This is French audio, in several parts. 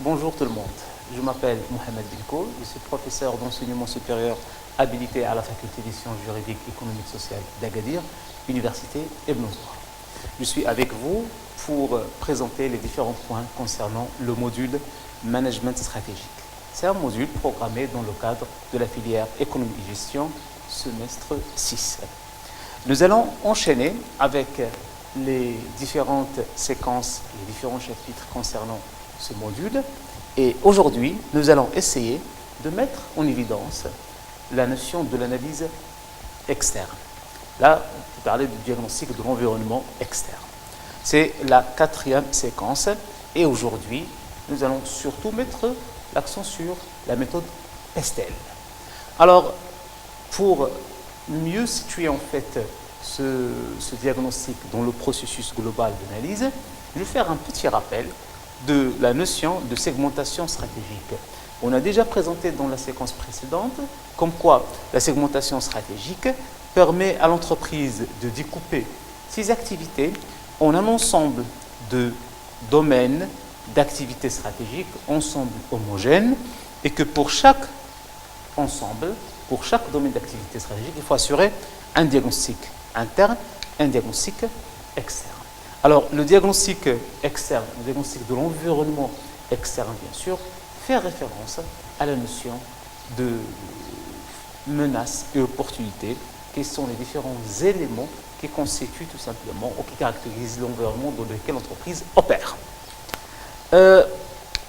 Bonjour tout le monde, je m'appelle Mohamed Bilko, je suis professeur d'enseignement supérieur habilité à la faculté des sciences juridiques, économiques, sociales d'Agadir, Université Ibn Zoura. Je suis avec vous pour présenter les différents points concernant le module Management stratégique. C'est un module programmé dans le cadre de la filière économie et gestion, semestre 6. Nous allons enchaîner avec les différentes séquences, les différents chapitres concernant ce module. Et aujourd'hui, nous allons essayer de mettre en évidence la notion de l'analyse externe. Là, on peut parler du diagnostic de l'environnement externe. C'est la quatrième séquence. Et aujourd'hui, nous allons surtout mettre l'accent sur la méthode PESTEL. Alors, pour mieux situer en fait ce diagnostic dans le processus global d'analyse, je vais faire un petit rappel de la notion de segmentation stratégique. On a déjà présenté dans la séquence précédente comme quoi la segmentation stratégique permet à l'entreprise de découper ses activités en un ensemble de domaines d'activités stratégiques, ensemble homogène, et que pour chaque ensemble, pour chaque domaine d'activité stratégique, il faut assurer un diagnostic interne, un diagnostic externe. Alors, le diagnostic externe, le diagnostic de l'environnement externe, bien sûr, fait référence à la notion de menaces et opportunités, qui sont les différents éléments qui constituent tout simplement ou qui caractérisent l'environnement dans lequel l'entreprise opère.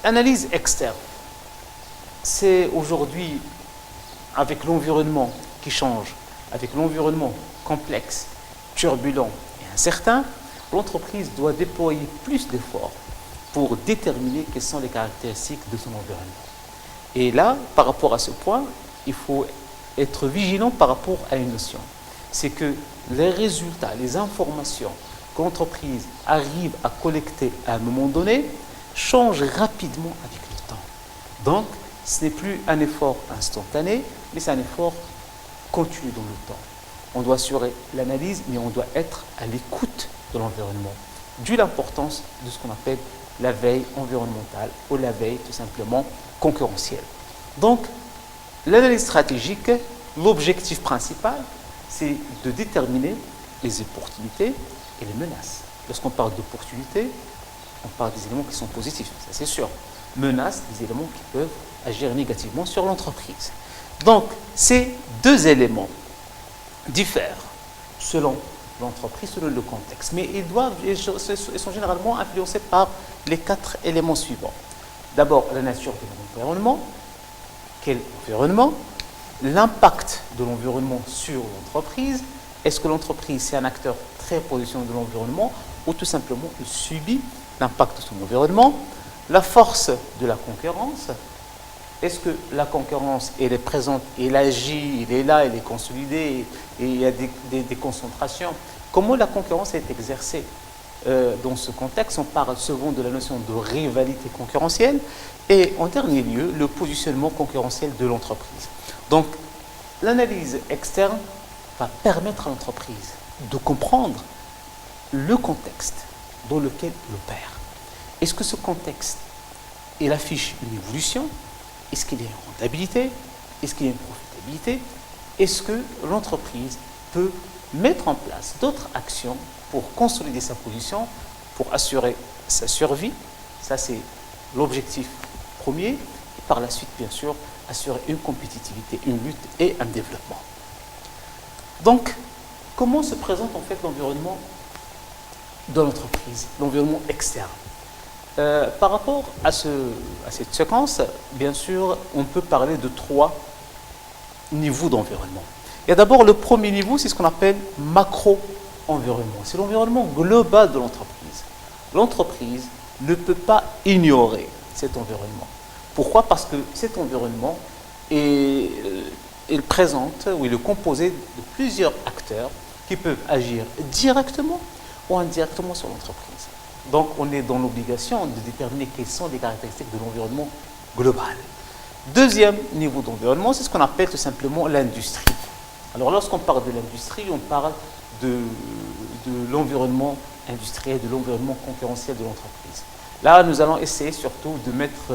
Analyse externe, c'est aujourd'hui, avec l'environnement qui change, avec l'environnement complexe, turbulent et incertain, l'entreprise doit déployer plus d'efforts pour déterminer quelles sont les caractéristiques de son environnement. Et là, par rapport à ce point, il faut être vigilant par rapport à une notion. C'est que les résultats, les informations que l'entreprise arrive à collecter à un moment donné changent rapidement avec le temps. Donc, ce n'est plus un effort instantané, mais c'est un effort continu dans le temps. On doit assurer l'analyse, mais on doit être à l'écoute de l'environnement, d'où l'importance de ce qu'on appelle la veille environnementale ou la veille tout simplement concurrentielle. Donc, l'analyse stratégique, l'objectif principal, c'est de déterminer les opportunités et les menaces. Lorsqu'on parle d'opportunités, on parle des éléments qui sont positifs, ça c'est sûr. Menaces, des éléments qui peuvent agir négativement sur l'entreprise. Donc, ces deux éléments diffèrent selon l'entreprise, selon le contexte. Mais ils sont généralement influencés par les quatre éléments suivants. D'abord, la nature de l'environnement. Quel environnement? L'impact de l'environnement sur l'entreprise. Est-ce que l'entreprise, c'est un acteur très positionné de l'environnement ou tout simplement il subit l'impact de son environnement? La force de la concurrence. Est-ce que la concurrence, elle est présente, elle agit, elle est là, elle est consolidée, et il y a des concentrations? Comment la concurrence est exercée dans ce contexte? On parle souvent de la notion de rivalité concurrentielle. Et en dernier lieu, le positionnement concurrentiel de l'entreprise. Donc, l'analyse externe va permettre à l'entreprise de comprendre le contexte dans lequel elle opère. Est-ce que ce contexte, il affiche une évolution? Est-ce qu'il y a une rentabilité? Est-ce qu'il y a une profitabilité? Est-ce que l'entreprise peut mettre en place d'autres actions pour consolider sa position, pour assurer sa survie? Ça, c'est l'objectif premier. Et par la suite, bien sûr, assurer une compétitivité, une lutte et un développement. Donc, comment se présente en fait l'environnement de l'entreprise, l'environnement externe? Par rapport à cette séquence, bien sûr, on peut parler de trois niveaux d'environnement. Il y a d'abord le premier niveau, c'est ce qu'on appelle macro-environnement. C'est l'environnement global de l'entreprise. L'entreprise ne peut pas ignorer cet environnement. Pourquoi? Parce que cet environnement est présente, ou il est composé de plusieurs acteurs qui peuvent agir directement ou indirectement sur l'entreprise. Donc, on est dans l'obligation de déterminer quelles sont les caractéristiques de l'environnement global. Deuxième niveau d'environnement, c'est ce qu'on appelle tout simplement l'industrie. Alors, lorsqu'on parle de l'industrie, on parle de l'environnement industriel, de l'environnement concurrentiel de l'entreprise. Là, nous allons essayer surtout de mettre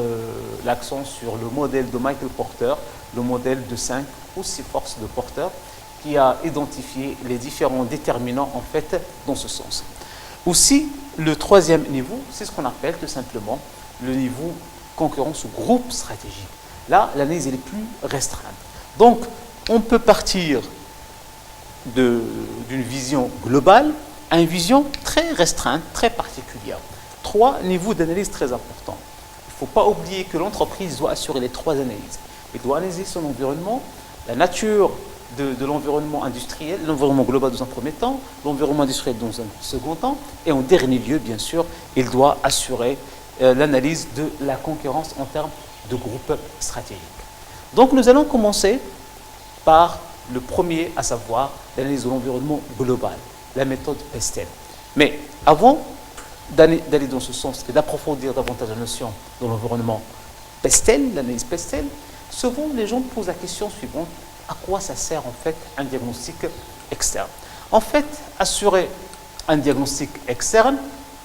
l'accent sur le modèle de Michael Porter, le modèle de 5 ou 6 forces de Porter, qui a identifié les différents déterminants en fait dans ce sens. Aussi, le troisième niveau, c'est ce qu'on appelle tout simplement le niveau concurrence ou groupe stratégique. Là, l'analyse est plus restreinte. Donc, on peut partir d'une vision globale à une vision très restreinte, très particulière. 3 niveaux d'analyse très importants. Il ne faut pas oublier que l'entreprise doit assurer les 3 analyses. Elle doit analyser son environnement, la nature de l'environnement industriel, l'environnement global dans un premier temps, l'environnement industriel dans un second temps, et en dernier lieu, bien sûr, il doit assurer l'analyse de la concurrence en termes de groupe stratégique. Donc nous allons commencer par le premier, à savoir l'analyse de l'environnement global, la méthode PESTEL. Mais avant d'aller dans ce sens et d'approfondir davantage la notion de l'environnement PESTEL, l'analyse PESTEL, souvent les gens posent la question suivante: à quoi ça sert en fait un diagnostic externe? En fait, assurer un diagnostic externe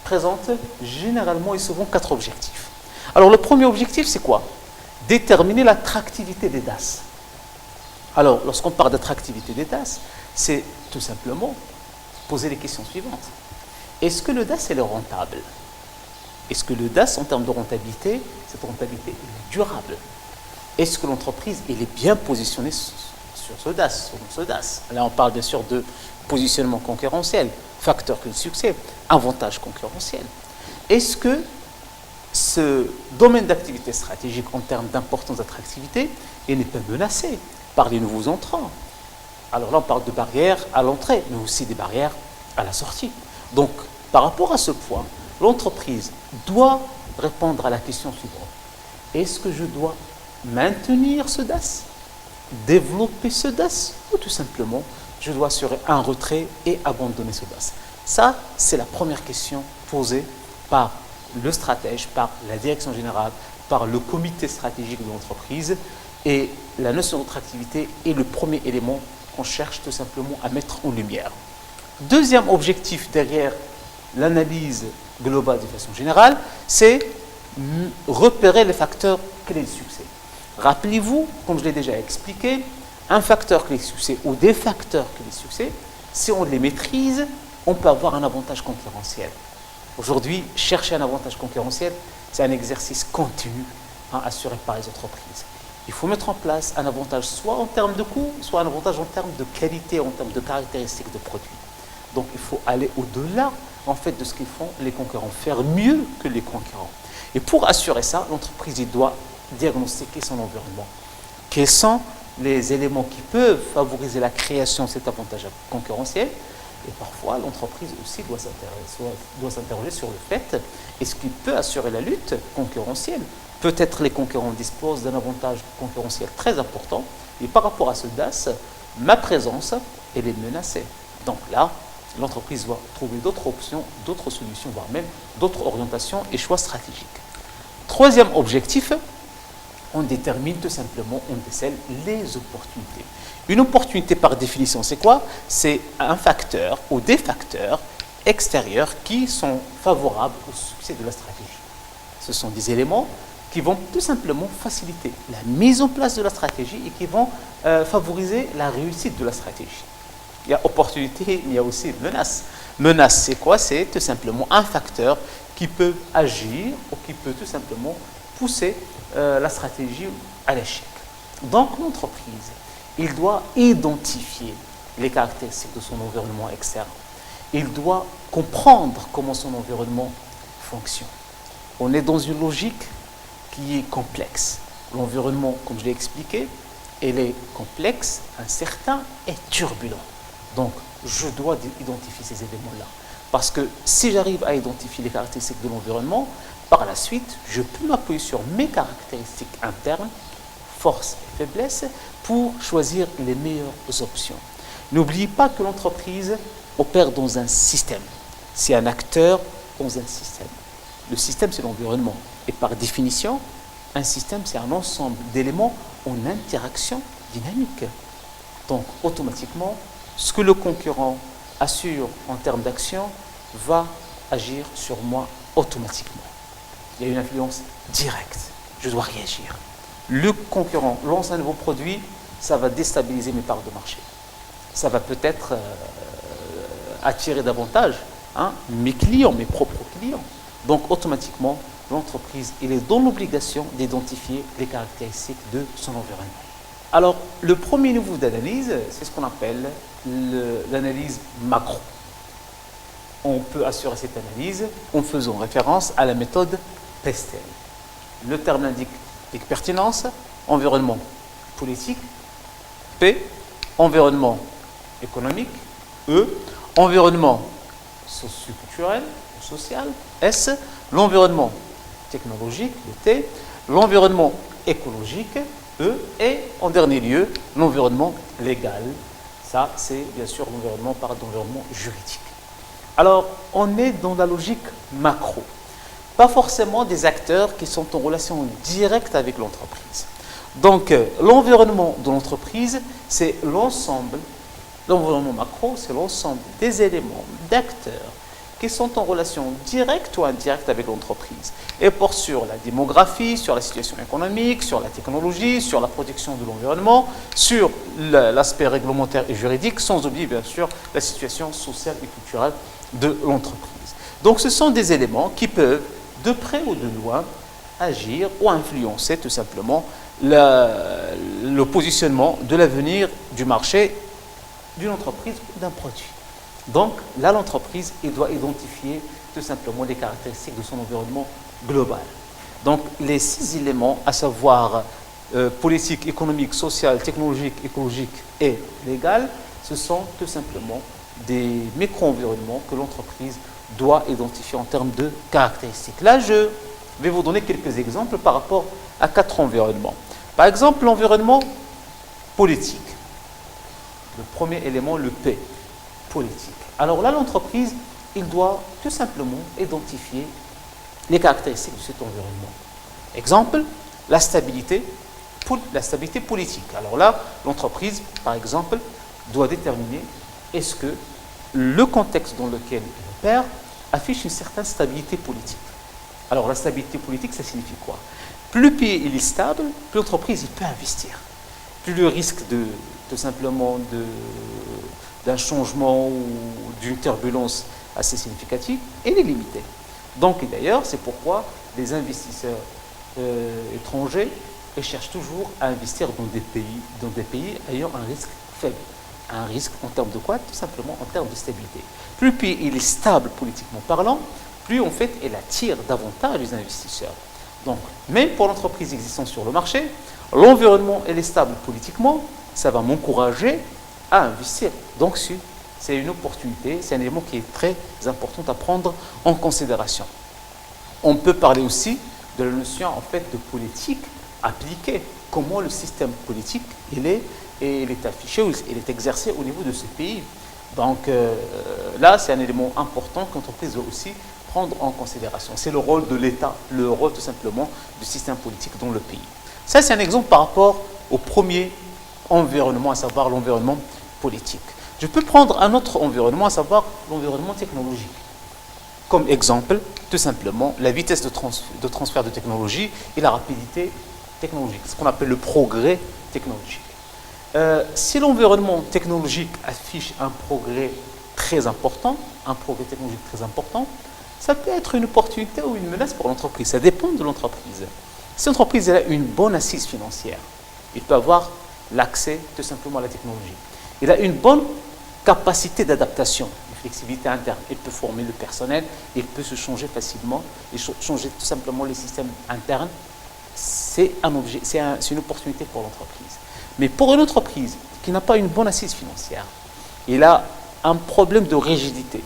présente généralement et souvent 4 objectifs. Alors le premier objectif, c'est quoi? Déterminer l'attractivité des DAS. Alors, lorsqu'on parle d'attractivité des DAS, c'est tout simplement poser les questions suivantes. Est-ce que le DAS est rentable? Est-ce que le DAS, en termes de rentabilité, cette rentabilité est durable? Est-ce que l'entreprise est bien positionnée sur ce DAS, sur ce DAS? Là, on parle bien sûr de positionnement concurrentiel, facteur clé de succès, avantage concurrentiel. Est-ce que ce domaine d'activité stratégique en termes d'importance d'attractivité n'est pas menacé par les nouveaux entrants? Alors là, on parle de barrières à l'entrée, mais aussi des barrières à la sortie. Donc, par rapport à ce point, l'entreprise doit répondre à la question suivante. Est-ce que je dois maintenir ce DAS, développer ce DAS, ou tout simplement, je dois assurer un retrait et abandonner ce DAS? Ça, c'est la première question posée par le stratège, par la direction générale, par le comité stratégique de l'entreprise. Et la notion d'attractivité est le premier élément qu'on cherche tout simplement à mettre en lumière. Deuxième objectif derrière l'analyse globale de façon générale, c'est repérer les facteurs clés de succès. Rappelez-vous, comme je l'ai déjà expliqué, un facteur clé de succès ou des facteurs clés de succès, si on les maîtrise, on peut avoir un avantage concurrentiel. Aujourd'hui, chercher un avantage concurrentiel, c'est un exercice continu assuré par les entreprises. Il faut mettre en place un avantage soit en termes de coût, soit un avantage en termes de qualité, en termes de caractéristiques de produits. Donc il faut aller au-delà en fait de ce qu'ils font les concurrents, faire mieux que les concurrents. Et pour assurer ça, l'entreprise doit diagnostiquer son environnement. Quels sont les éléments qui peuvent favoriser la création de cet avantage concurrentiel? Et parfois, l'entreprise aussi doit s'interroger sur le fait, est-ce qu'il peut assurer la lutte concurrentielle? Peut-être les concurrents disposent d'un avantage concurrentiel très important, et par rapport à ce DAS, ma présence, elle est menacée. Donc là, l'entreprise doit trouver d'autres options, d'autres solutions, voire même d'autres orientations et choix stratégiques. Troisième objectif, on détermine tout simplement, on décèle les opportunités. Une opportunité par définition, c'est quoi? C'est un facteur ou des facteurs extérieurs qui sont favorables au succès de la stratégie. Ce sont des éléments qui vont tout simplement faciliter la mise en place de la stratégie et qui vont favoriser la réussite de la stratégie. Il y a opportunité, il y a aussi menace. Menace, c'est quoi? C'est tout simplement un facteur qui peut agir ou qui peut tout simplement pousser la stratégie à l'échec. Donc l'entreprise, il doit identifier les caractéristiques de son environnement externe. Il doit comprendre comment son environnement fonctionne. On est dans une logique qui est complexe. L'environnement, comme je l'ai expliqué, il est complexe, incertain et turbulent. Donc, je dois identifier ces éléments-là. Parce que si j'arrive à identifier les caractéristiques de l'environnement, par la suite, je peux m'appuyer sur mes caractéristiques internes, forces et faiblesses, pour choisir les meilleures options. N'oubliez pas que l'entreprise opère dans un système. C'est un acteur dans un système. Le système, c'est l'environnement. Et par définition, un système, c'est un ensemble d'éléments en interaction dynamique. Donc, automatiquement, ce que le concurrent assure en termes d'action va agir sur moi automatiquement. il y a une influence directe. Je dois réagir. Le concurrent lance un nouveau produit, ça va déstabiliser mes parts de marché. Ça va peut-être attirer davantage mes clients, mes propres clients. Donc automatiquement, l'entreprise est dans l'obligation d'identifier les caractéristiques de son environnement. Alors, le premier niveau d'analyse, c'est ce qu'on appelle l'analyse macro. On peut assurer cette analyse en faisant référence à la méthode PESTEL. Le terme l'indique pertinence, environnement politique, P, environnement économique, E, environnement socio-culturel, social, S, l'environnement technologique, le T, l'environnement écologique, E, et en dernier lieu, l'environnement légal. Ça, c'est bien sûr l'environnement par l'environnement juridique. Alors, on est dans la logique macro. Pas forcément des acteurs qui sont en relation directe avec l'entreprise. Donc, l'environnement de l'entreprise, c'est l'ensemble, l'environnement macro, c'est l'ensemble des éléments, d'acteurs qui sont en relation directe ou indirecte avec l'entreprise et portent sur la démographie, sur la situation économique, sur la technologie, sur la protection de l'environnement, sur l'aspect réglementaire et juridique, sans oublier bien sûr la situation sociale et culturelle de l'entreprise. Donc, ce sont des éléments qui peuvent, de près ou de loin, agir ou influencer tout simplement le positionnement de l'avenir du marché d'une entreprise ou d'un produit. Donc, là, l'entreprise doit identifier tout simplement les caractéristiques de son environnement global. Donc, les 6 éléments, à savoir politique, économique, social, technologique, écologique et légal, ce sont tout simplement des micro-environnements que l'entreprise doit identifier en termes de caractéristiques. Là, je vais vous donner quelques exemples par rapport à 4 environnements. Par exemple, l'environnement politique. Le premier élément, le P, politique. Alors là, l'entreprise, il doit tout simplement identifier les caractéristiques de cet environnement. Exemple, la stabilité politique. Alors là, l'entreprise, par exemple, doit déterminer est-ce que le contexte dans lequel il opère affiche une certaine stabilité politique. Alors la stabilité politique, ça signifie quoi? Plus le pays il est stable, plus l'entreprise il peut investir. Plus le risque tout simplement d'un changement ou d'une turbulence assez significative, il est limité. Donc d'ailleurs, c'est pourquoi les investisseurs étrangers cherchent toujours à investir dans des pays ayant un risque faible. Un risque en termes de quoi? Tout simplement en termes de stabilité. Plus le pays il est stable politiquement parlant, plus en fait il attire davantage les investisseurs. Donc, même pour l'entreprise existante sur le marché, l'environnement est stable politiquement, ça va m'encourager à investir. Donc, c'est une opportunité, c'est un élément qui est très important à prendre en considération. On peut parler aussi de la notion en fait de politique appliquée. Comment le système politique il est affiché ou il est exercé au niveau de ce pays. Donc là, c'est un élément important que l'entreprise doit aussi prendre en considération. C'est le rôle de l'État, le rôle tout simplement du système politique dans le pays. Ça, c'est un exemple par rapport au premier environnement, à savoir l'environnement politique. Je peux prendre un autre environnement, à savoir l'environnement technologique. Comme exemple, tout simplement, la vitesse de transfert de technologie et la rapidité technologique, ce qu'on appelle le progrès technologique. Si l'environnement technologique affiche un progrès très important, ça peut être une opportunité ou une menace pour l'entreprise. Ça dépend de l'entreprise. Si l'entreprise a une bonne assise financière, il peut avoir l'accès tout simplement à la technologie. Il a une bonne capacité d'adaptation, une flexibilité interne. Il peut former le personnel, il peut se changer facilement, et changer tout simplement les systèmes internes. C'est une opportunité pour l'entreprise. Mais pour une entreprise qui n'a pas une bonne assise financière, il a un problème de rigidité.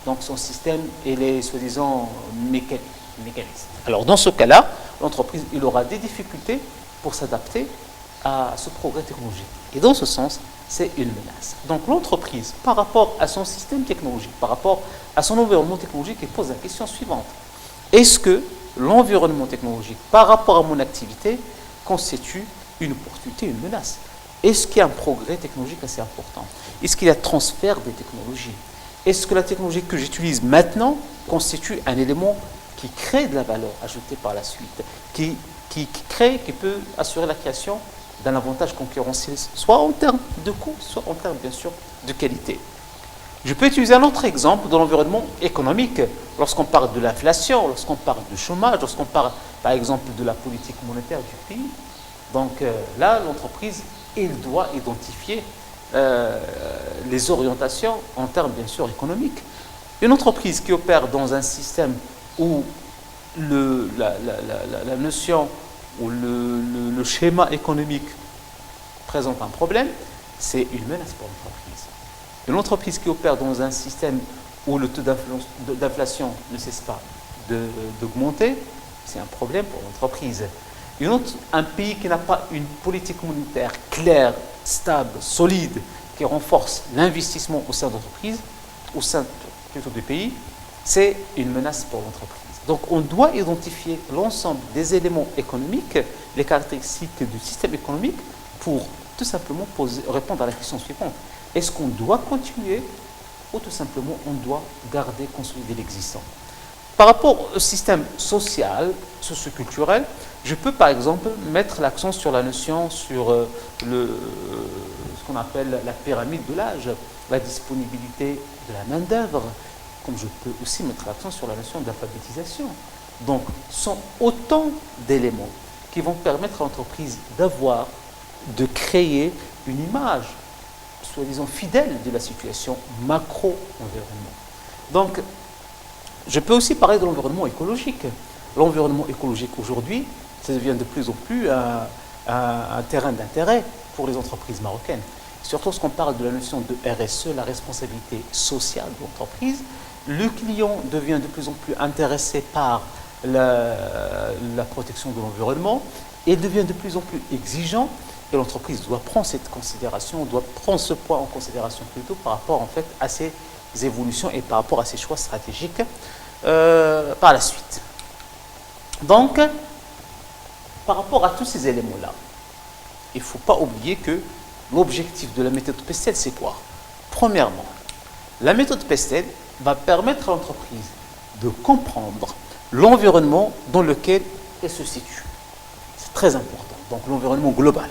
Donc son système, il est soi-disant mécaniste. Alors dans ce cas-là, l'entreprise il aura des difficultés pour s'adapter à ce progrès technologique. Et dans ce sens, c'est une menace. Donc l'entreprise, par rapport à son système technologique, par rapport à son environnement technologique, elle pose la question suivante. Est-ce que l'environnement technologique, par rapport à mon activité, constitue une opportunité, une menace? Est-ce qu'il y a un progrès technologique assez important? Est-ce qu'il y a transfert des technologies? Est-ce que la technologie que j'utilise maintenant constitue un élément qui crée de la valeur ajoutée par la suite, qui crée, qui peut assurer la création d'un avantage concurrentiel, soit en termes de coût, soit en termes, bien sûr, de qualité. Je peux utiliser un autre exemple de l'environnement économique. Lorsqu'on parle de l'inflation, lorsqu'on parle du chômage, lorsqu'on parle, par exemple, de la politique monétaire du pays. Donc là, l'entreprise, elle doit identifier les orientations en termes, bien sûr, économiques. Une entreprise qui opère dans un système où la notion ou le schéma économique présente un problème, c'est une menace pour l'entreprise. Une entreprise qui opère dans un système où le taux d'inflation ne cesse pas d'augmenter, c'est un problème pour l'entreprise. Un pays qui n'a pas une politique monétaire claire, stable, solide, qui renforce l'investissement au sein de l'entreprise, au sein plutôt du pays, c'est une menace pour l'entreprise. Donc on doit identifier l'ensemble des éléments économiques, les caractéristiques du système économique pour tout simplement répondre à la question suivante. Est-ce qu'on doit continuer ou tout simplement on doit garder, consolider l'existant? Par rapport au système social, socioculturel, je peux par exemple mettre l'accent sur la notion, sur ce qu'on appelle la pyramide de l'âge, la disponibilité de la main-d'œuvre, comme je peux aussi mettre l'accent sur la notion d'alphabétisation. Donc, ce sont autant d'éléments qui vont permettre à l'entreprise de créer une image, soi-disant fidèle de la situation macro-environnement. Donc, je peux aussi parler de l'environnement écologique. L'environnement écologique aujourd'hui, ça devient de plus en plus un terrain d'intérêt pour les entreprises marocaines. Surtout lorsqu'on parle de la notion de RSE, la responsabilité sociale de l'entreprise, le client devient de plus en plus intéressé par la protection de l'environnement et devient de plus en plus exigeant. Et l'entreprise doit prendre cette considération, doit prendre ce point en considération plutôt par rapport en fait à ces évolutions et par rapport à ces choix stratégiques par la suite. Donc, par rapport à tous ces éléments-là, il ne faut pas oublier que l'objectif de la méthode PESTEL, c'est quoi? Premièrement, la méthode PESTEL va permettre à l'entreprise de comprendre l'environnement dans lequel elle se situe. C'est très important. Donc, l'environnement global.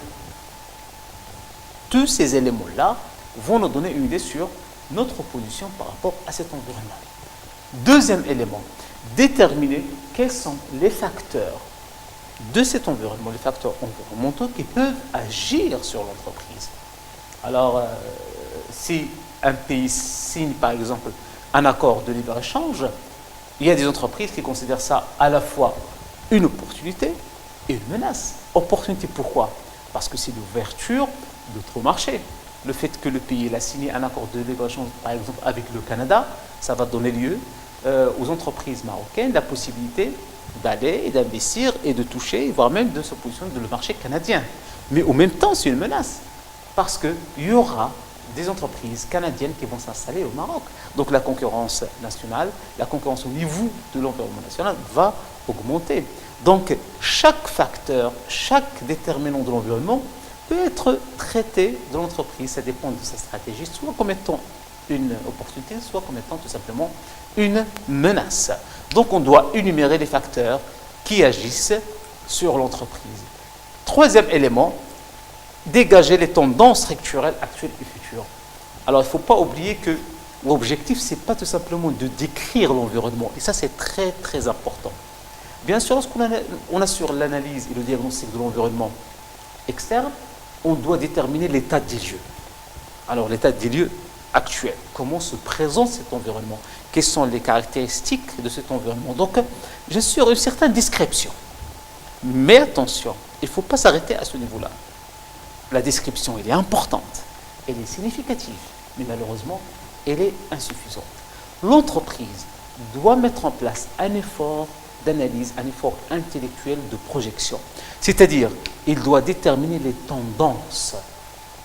Tous ces éléments-là vont nous donner une idée sur notre position par rapport à cet environnement. Deuxième élément, déterminer quels sont les facteurs de cet environnement, les facteurs environnementaux qui peuvent agir sur l'entreprise. Alors, si un pays signe par exemple un accord de libre-échange, il y a des entreprises qui considèrent ça à la fois une opportunité et une menace. Opportunité pourquoi? Parce que c'est l'ouverture d'autres marchés. Le fait que le pays a signé un accord de libre-échange, par exemple avec le Canada, ça va donner lieu aux entreprises marocaines la possibilité d'aller et d'investir et de toucher, voire même de se positionner dans le marché canadien. Mais en même temps, c'est une menace, parce qu'il y aura des entreprises canadiennes qui vont s'installer au Maroc. Donc la concurrence nationale, la concurrence au niveau de l'environnement national va augmenter. Donc chaque facteur, chaque déterminant de l'environnement peut être traité de l'entreprise, ça dépend de sa stratégie, soit comme étant une opportunité, soit comme étant tout simplement une menace. Donc on doit énumérer les facteurs qui agissent sur l'entreprise. Troisième élément, dégager les tendances structurelles actuelles et futures. Alors il ne faut pas oublier que l'objectif, ce n'est pas tout simplement de décrire l'environnement, et ça c'est très très important. Bien sûr, lorsqu'on assure l'analyse et le diagnostic de l'environnement externe, on doit déterminer l'état des lieux. Alors l'état des lieux actuel, comment se présente cet environnement, quelles sont les caractéristiques de cet environnement. Donc, bien sûr, une certaine description. Mais attention, il ne faut pas s'arrêter à ce niveau-là. La description, elle est importante, elle est significative, mais malheureusement, elle est insuffisante. L'entreprise doit mettre en place un effort d'analyse, un effort intellectuel de projection. C'est-à-dire, il doit déterminer les tendances.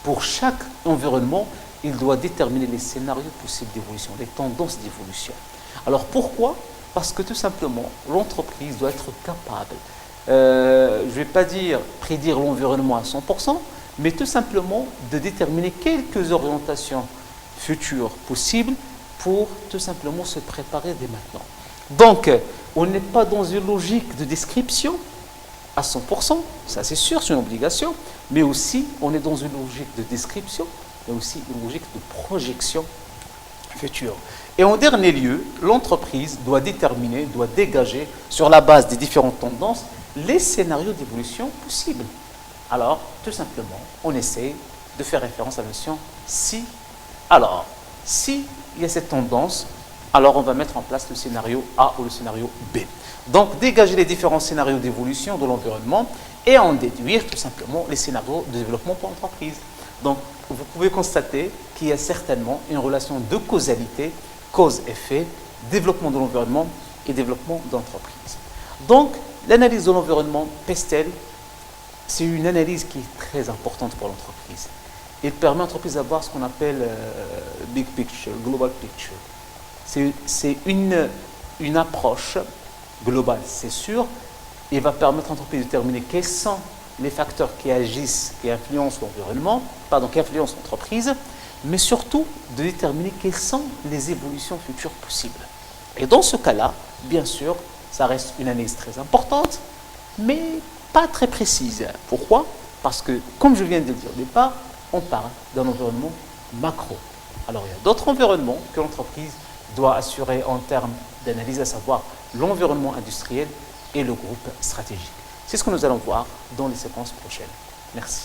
Pour chaque environnement, il doit déterminer les scénarios possibles d'évolution, les tendances d'évolution. Alors pourquoi? Parce que tout simplement, l'entreprise doit être capable, je ne vais pas dire prédire l'environnement à 100%, mais tout simplement de déterminer quelques orientations futures possibles pour tout simplement se préparer dès maintenant. Donc, on n'est pas dans une logique de description à 100%, ça c'est sûr, c'est une obligation, mais aussi on est dans une logique de description, mais aussi une logique de projection future. Et en dernier lieu, l'entreprise doit déterminer, doit dégager, sur la base des différentes tendances, les scénarios d'évolution possibles. Alors, tout simplement, on essaie de faire référence à la notion si. Alors, si il y a cette tendance, alors on va mettre en place le scénario A ou le scénario B. Donc, dégager les différents scénarios d'évolution de l'environnement et en déduire tout simplement les scénarios de développement pour l'entreprise. Donc, vous pouvez constater qu'il y a certainement une relation de causalité, cause-effet, développement de l'environnement et développement d'entreprise. Donc, l'analyse de l'environnement PESTEL, c'est une analyse qui est très importante pour l'entreprise. Il permet à l'entreprise d'avoir ce qu'on appelle big picture, global picture. C'est une approche globale, c'est sûr, et va permettre à l'entreprise de déterminer quels sont les facteurs qui agissent, qui influencent l'environnement, qui influencent l'entreprise, mais surtout de déterminer quelles sont les évolutions futures possibles. Et dans ce cas-là, bien sûr, ça reste une analyse très importante, mais pas très précise. Pourquoi? Parce que, comme je viens de le dire au départ, on parle d'un environnement macro. Alors, il y a d'autres environnements que l'entreprise doit assurer en termes d'analyse, à savoir l'environnement industriel et le groupe stratégique. C'est ce que nous allons voir dans les séquences prochaines. Merci.